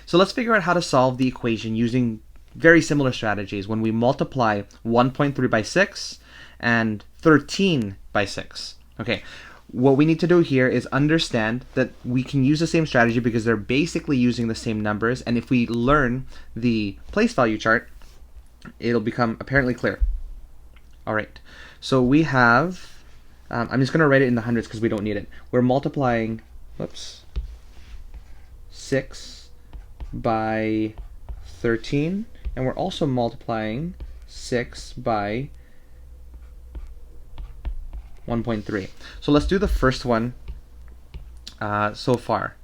So let's figure out how to solve the equation using very similar strategies when we multiply 1.3 by 6 and 13 by 6. Okay, what we need to do here is understand that we can use the same strategy because they're basically using the same numbers, and if we learn the place value chart, it'll become apparently clear. All right, so we have, I'm just going to write it in the hundreds because we don't need it. We're multiplying, 6 by 13, and we're also multiplying 6 by 1.3. So let's do the first one so far.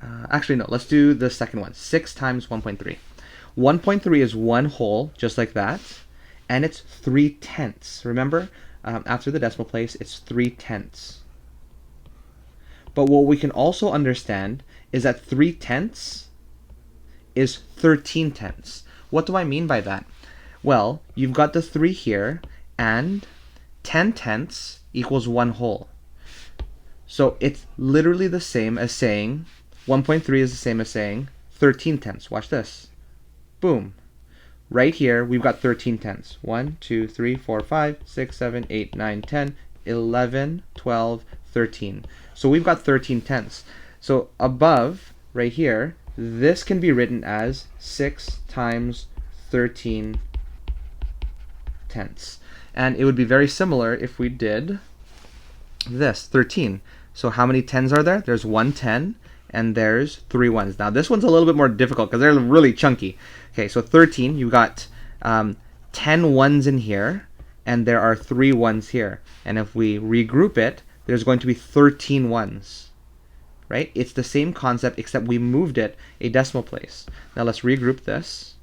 Actually, no, let's do the second one. 6 times 1.3. 1.3 is one whole, just like that, and it's 3/10. Remember, after the decimal place, it's 3/10. But what we can also understand is that 3/10 is 13/10. What do I mean by that? Well, you've got the 3 here, and 10/10 equals one whole. So it's literally the same as saying 1.3 is the same as saying 13/10. Watch this. Boom. Right here, we've got 13/10. 1, 2, 3, 4, 5, 6, 7, 8, 9, 10, 11, 12, 13. So we've got 13/10. So above, right here, this can be written as 6 times 13/10. And it would be very similar if we did this, 13. So how many 10s are there? There's 1 10, and there's 3 1s. Now this one's a little bit more difficult because they're really chunky. Okay, so 13, you've got 10 1s in here, and there are 3 1s here. And if we regroup it, there's going to be 13 1s. Right? It's the same concept, except we moved it a decimal place. Now let's regroup this.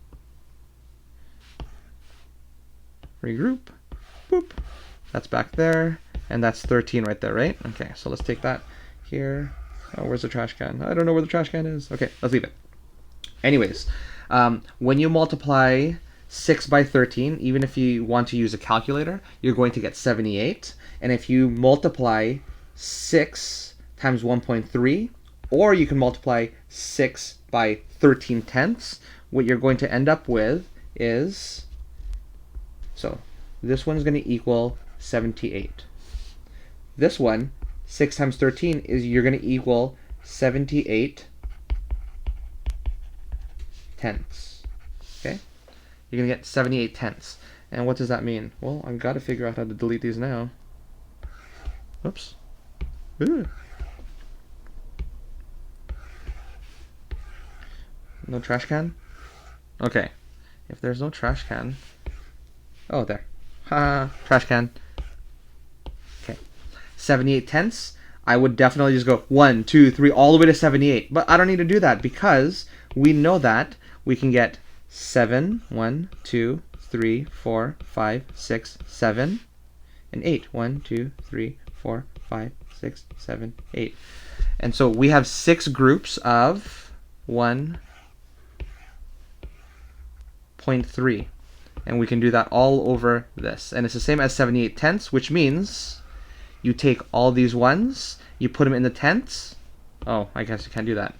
Regroup. Boop. That's back there, and that's 13 right there, right? Okay, so let's take that here. Oh, where's the trash can? I don't know where the trash can is. Okay, let's leave it. Anyways, when you multiply 6 by 13, even if you want to use a calculator, you're going to get 78. And if you multiply 6 times 1.3, or you can multiply 6 by 13/10, what you're going to end up with is, so this one is going to equal 78. This one, 6 times 13, is you're going to equal 78/10. Okay? You're going to get 78/10. And what does that mean? Well, I've got to figure out how to delete these now. Oops. Ooh. No trash can? Okay. If there's no trash can... Oh, there. Ha! Trash can. Okay. 78/10. I would definitely just go 1, 2, 3, all the way to 78. But I don't need to do that because we know that we can get 7, 1, 2, 3, 4, 5, 6, 7, and 8. 1, 2, 3, 4, 5, 6, 7, 8. And so we have 6 groups of 1.3. And we can do that all over this. And it's the same as 78/10, which means you take all these ones, you put them in the tenths. Oh, I guess you can't do that.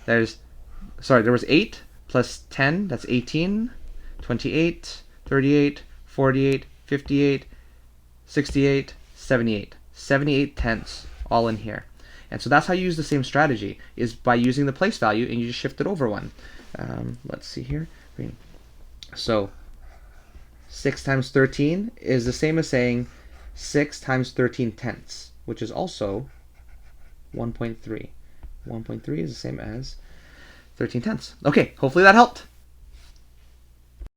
There was 8 plus 10, that's 18, 28, 38, 48, 58, 68, 78. 78/10 all in here. And so that's how you use the same strategy, is by using the place value, and you just shift it over one. Let's see here. So 6 times 13 is the same as saying 6 times 13/10, which is also 1.3. 1.3 is the same as 13/10. Okay, hopefully that helped.